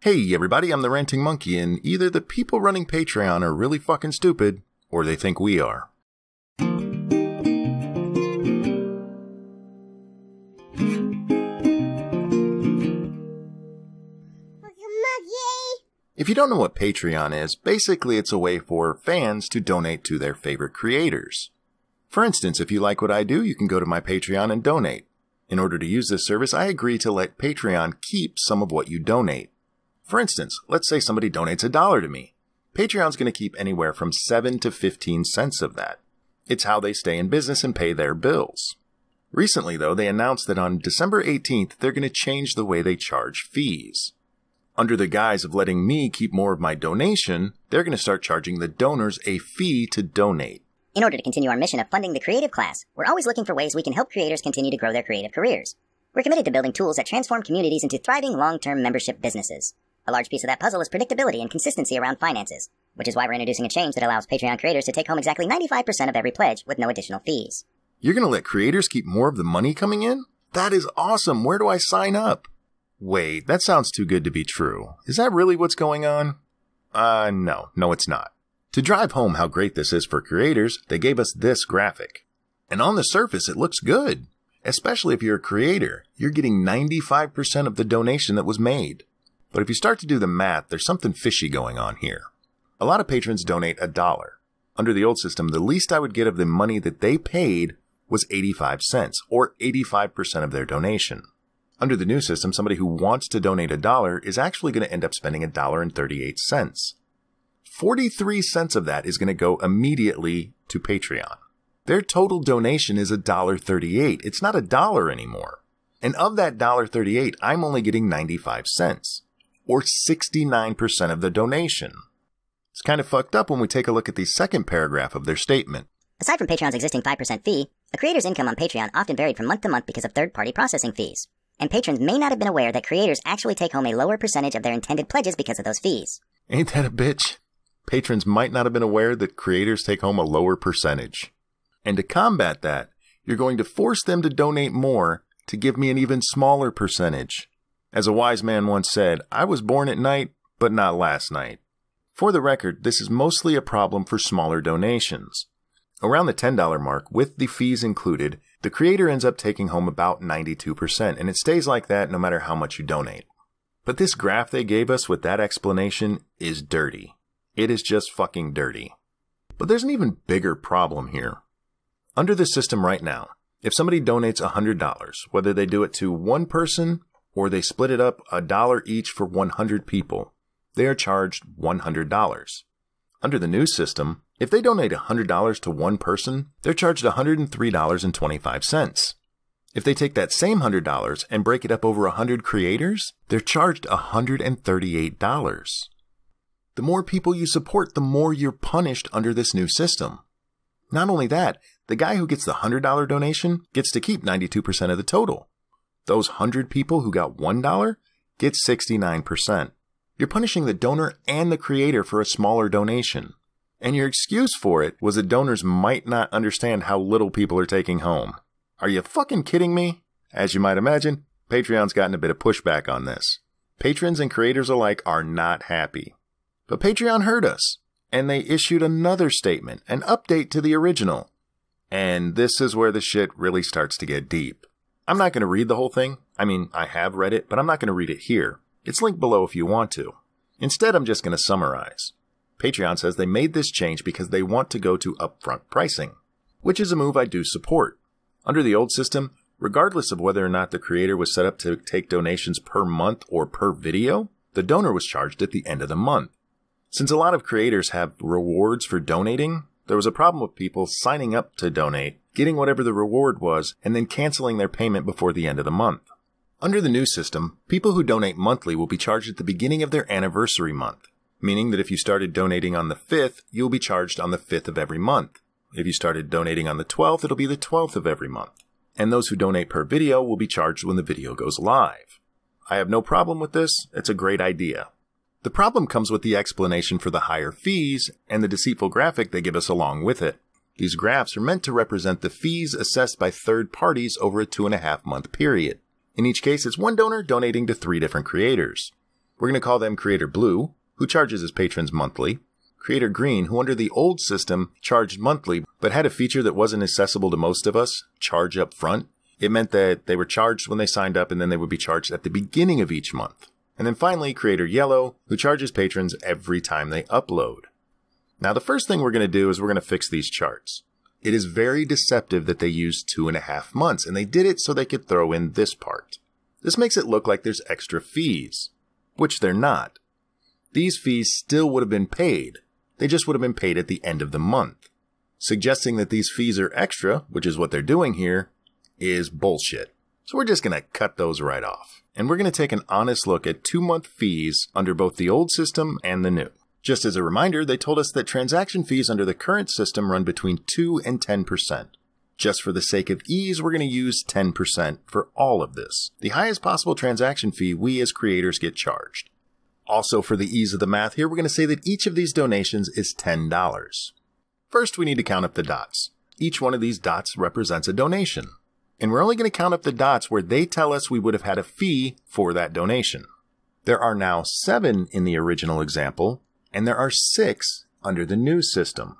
Hey everybody, I'm the Ranting Monkey, and either the people running Patreon are really fucking stupid, or they think we are. If you don't know what Patreon is, basically it's a way for fans to donate to their favorite creators. For instance, if you like what I do, you can go to my Patreon and donate. In order to use this service, I agree to let Patreon keep some of what you donate. For instance, let's say somebody donates $1 to me. Patreon's going to keep anywhere from 7 to 15 cents of that. It's how they stay in business and pay their bills. Recently, though, they announced that on December 18th, they're going to change the way they charge fees. Under the guise of letting me keep more of my donation, they're going to start charging the donors a fee to donate. In order to continue our mission of funding the creative class, we're always looking for ways we can help creators continue to grow their creative careers. We're committed to building tools that transform communities into thriving long-term membership businesses. A large piece of that puzzle is predictability and consistency around finances, which is why we're introducing a change that allows Patreon creators to take home exactly 95% of every pledge with no additional fees. You're going to let creators keep more of the money coming in? That is awesome. Where do I sign up? Wait, that sounds too good to be true. Is that really what's going on? No, it's not. To drive home how great this is for creators, they gave us this graphic. And on the surface, it looks good. Especially if you're a creator, you're getting 95% of the donation that was made. But if you start to do the math, there's something fishy going on here. A lot of patrons donate $1. Under the old system, the least I would get of the money that they paid was 85 cents, or 85% of their donation. Under the new system, somebody who wants to donate $1 is actually going to end up spending $1.38. 43 cents of that is going to go immediately to Patreon. Their total donation is $1.38. It's not $1 anymore. And of that $1.38, I'm only getting 95 cents, or 69% of the donation. It's kind of fucked up when we take a look at the second paragraph of their statement. Aside from Patreon's existing 5% fee, a creator's income on Patreon often varied from month to month because of third-party processing fees. And patrons may not have been aware that creators actually take home a lower percentage of their intended pledges because of those fees. Ain't that a bitch? Patrons might not have been aware that creators take home a lower percentage. And to combat that, you're going to force them to donate more to give me an even smaller percentage. As a wise man once said, I was born at night, but not last night. For the record, this is mostly a problem for smaller donations. Around the $10 mark, with the fees included, the creator ends up taking home about 92%, and it stays like that no matter how much you donate. But this graph they gave us with that explanation is dirty. It is just fucking dirty. But there's an even bigger problem here. Under the system right now, if somebody donates $100, whether they do it to one person or they split it up $1 each for 100 people, they are charged $100. Under the new system, if they donate $100 to one person, they're charged $103.25. If they take that same $100 and break it up over 100 creators, they're charged $138. The more people you support, the more you're punished under this new system. Not only that, the guy who gets the $100 donation gets to keep 92% of the total. Those 100 people who got $1 get 69%. You're punishing the donor and the creator for a smaller donation. And your excuse for it was that donors might not understand how little people are taking home. Are you fucking kidding me? As you might imagine, Patreon's gotten a bit of pushback on this. Patrons and creators alike are not happy. But Patreon heard us, and they issued another statement, an update to the original. And this is where the shit really starts to get deep. I'm not going to read the whole thing. I mean, I have read it, but I'm not going to read it here. It's linked below if you want to. Instead, I'm just going to summarize. Patreon says they made this change because they want to go to upfront pricing, which is a move I do support. Under the old system, regardless of whether or not the creator was set up to take donations per month or per video, the donor was charged at the end of the month. Since a lot of creators have rewards for donating, there was a problem with people signing up to donate, getting whatever the reward was, and then canceling their payment before the end of the month. Under the new system, people who donate monthly will be charged at the beginning of their anniversary month, meaning that if you started donating on the 5th, you'll be charged on the 5th of every month. If you started donating on the 12th, it'll be the 12th of every month. And those who donate per video will be charged when the video goes live. I have no problem with this. It's a great idea. The problem comes with the explanation for the higher fees and the deceitful graphic they give us along with it. These graphs are meant to represent the fees assessed by third parties over a 2.5-month period. In each case, it's one donor donating to 3 different creators. We're going to call them Creator Blue, who charges his patrons monthly, Creator Green, who under the old system charged monthly, but had a feature that wasn't accessible to most of us, charge up front. It meant that they were charged when they signed up and then they would be charged at the beginning of each month. And then finally, Creator Yellow, who charges patrons every time they upload. Now the first thing we're going to do is we're going to fix these charts. It is very deceptive that they used 2.5 months, and they did it so they could throw in this part. This makes it look like there's extra fees, which they're not. These fees still would have been paid. They just would have been paid at the end of the month. Suggesting that these fees are extra, which is what they're doing here, is bullshit. So we're just going to cut those right off. And we're going to take an honest look at 2-month fees under both the old system and the new. Just as a reminder, they told us that transaction fees under the current system run between 2 and 10%. Just for the sake of ease, we're going to use 10% for all of this. The highest possible transaction fee we as creators get charged. Also, for the ease of the math here, we're going to say that each of these donations is $10. First, we need to count up the dots. Each one of these dots represents a donation. And we're only going to count up the dots where they tell us we would have had a fee for that donation. There are now 7 in the original example, and there are 6 under the new system.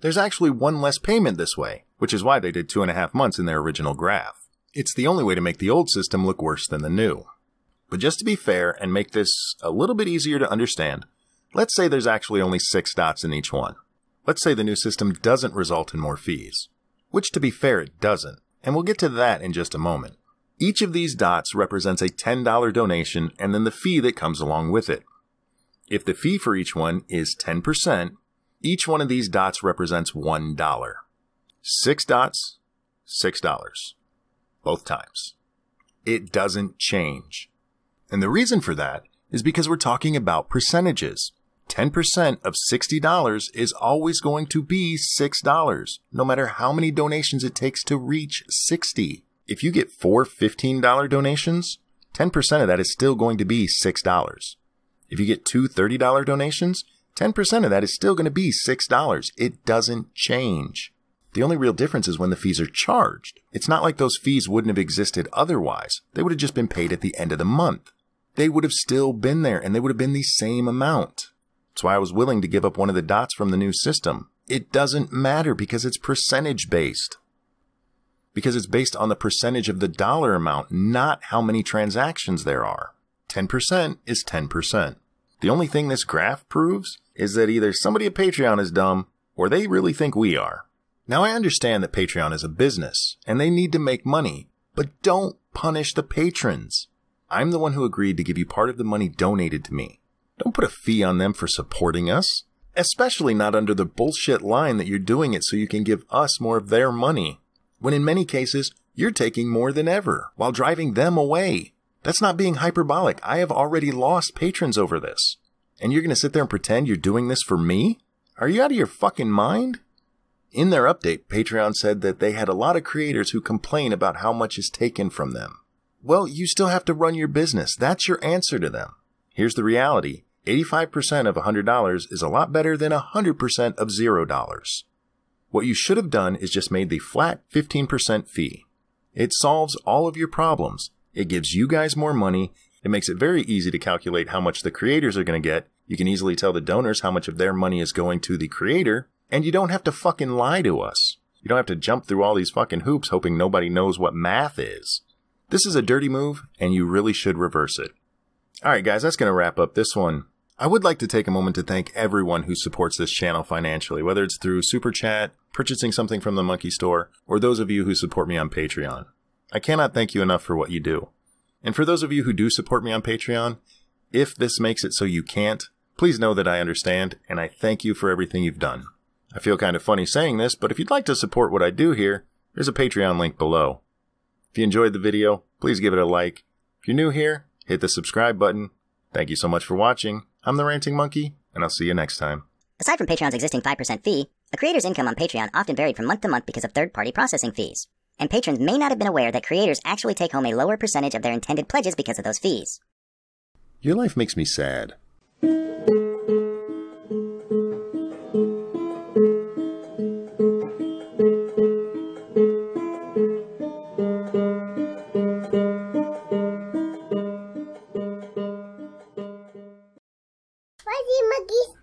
There's actually 1 less payment this way, which is why they did 2.5 months in their original graph. It's the only way to make the old system look worse than the new. But just to be fair and make this a little bit easier to understand, let's say there's actually only 6 dots in each one. Let's say the new system doesn't result in more fees, which to be fair it doesn't, and we'll get to that in just a moment. Each of these dots represents a $10 donation and then the fee that comes along with it. If the fee for each one is 10%, each one of these dots represents $1. 6 dots, $6. Both times. It doesn't change. And the reason for that is because we're talking about percentages. 10% of $60 is always going to be $6, no matter how many donations it takes to reach 60. If you get 4 $15 donations, 10% of that is still going to be $6. If you get 2 $30 donations, 10% of that is still going to be $6. It doesn't change. The only real difference is when the fees are charged. It's not like those fees wouldn't have existed otherwise. They would have just been paid at the end of the month. They would have still been there, and they would have been the same amount. That's why I was willing to give up one of the dots from the new system. It doesn't matter because it's percentage-based. Because it's based on the percentage of the dollar amount, not how many transactions there are. 10% is 10%. The only thing this graph proves is that either somebody at Patreon is dumb, or they really think we are. Now I understand that Patreon is a business, and they need to make money, but don't punish the patrons. I'm the one who agreed to give you part of the money donated to me. Don't put a fee on them for supporting us, especially not under the bullshit line that you're doing it so you can give us more of their money, when in many cases, you're taking more than ever while driving them away. That's not being hyperbolic. I have already lost patrons over this. And you're going to sit there and pretend you're doing this for me? Are you out of your fucking mind? In their update, Patreon said that they had a lot of creators who complain about how much is taken from them. Well, you still have to run your business. That's your answer to them. Here's the reality. 85% of $100 is a lot better than 100% of $0. What you should have done is just made the flat 15% fee. It solves all of your problems. It gives you guys more money. It makes it very easy to calculate how much the creators are going to get. You can easily tell the donors how much of their money is going to the creator. And you don't have to fucking lie to us. You don't have to jump through all these fucking hoops hoping nobody knows what math is. This is a dirty move, and you really should reverse it. Alright guys, that's going to wrap up this one. I would like to take a moment to thank everyone who supports this channel financially, whether it's through Super Chat, purchasing something from the Monkey Store, or those of you who support me on Patreon. I cannot thank you enough for what you do. And for those of you who do support me on Patreon, if this makes it so you can't, please know that I understand, and I thank you for everything you've done. I feel kind of funny saying this, but if you'd like to support what I do here, there's a Patreon link below. If you enjoyed the video, please give it a like. If you're new here, hit the subscribe button. Thank you so much for watching. I'm the Ranting Monkey, and I'll see you next time. Aside from Patreon's existing 5% fee, a creator's income on Patreon often varied from month to month because of third-party processing fees. And patrons may not have been aware that creators actually take home a lower percentage of their intended pledges because of those fees. Your life makes me sad. cookies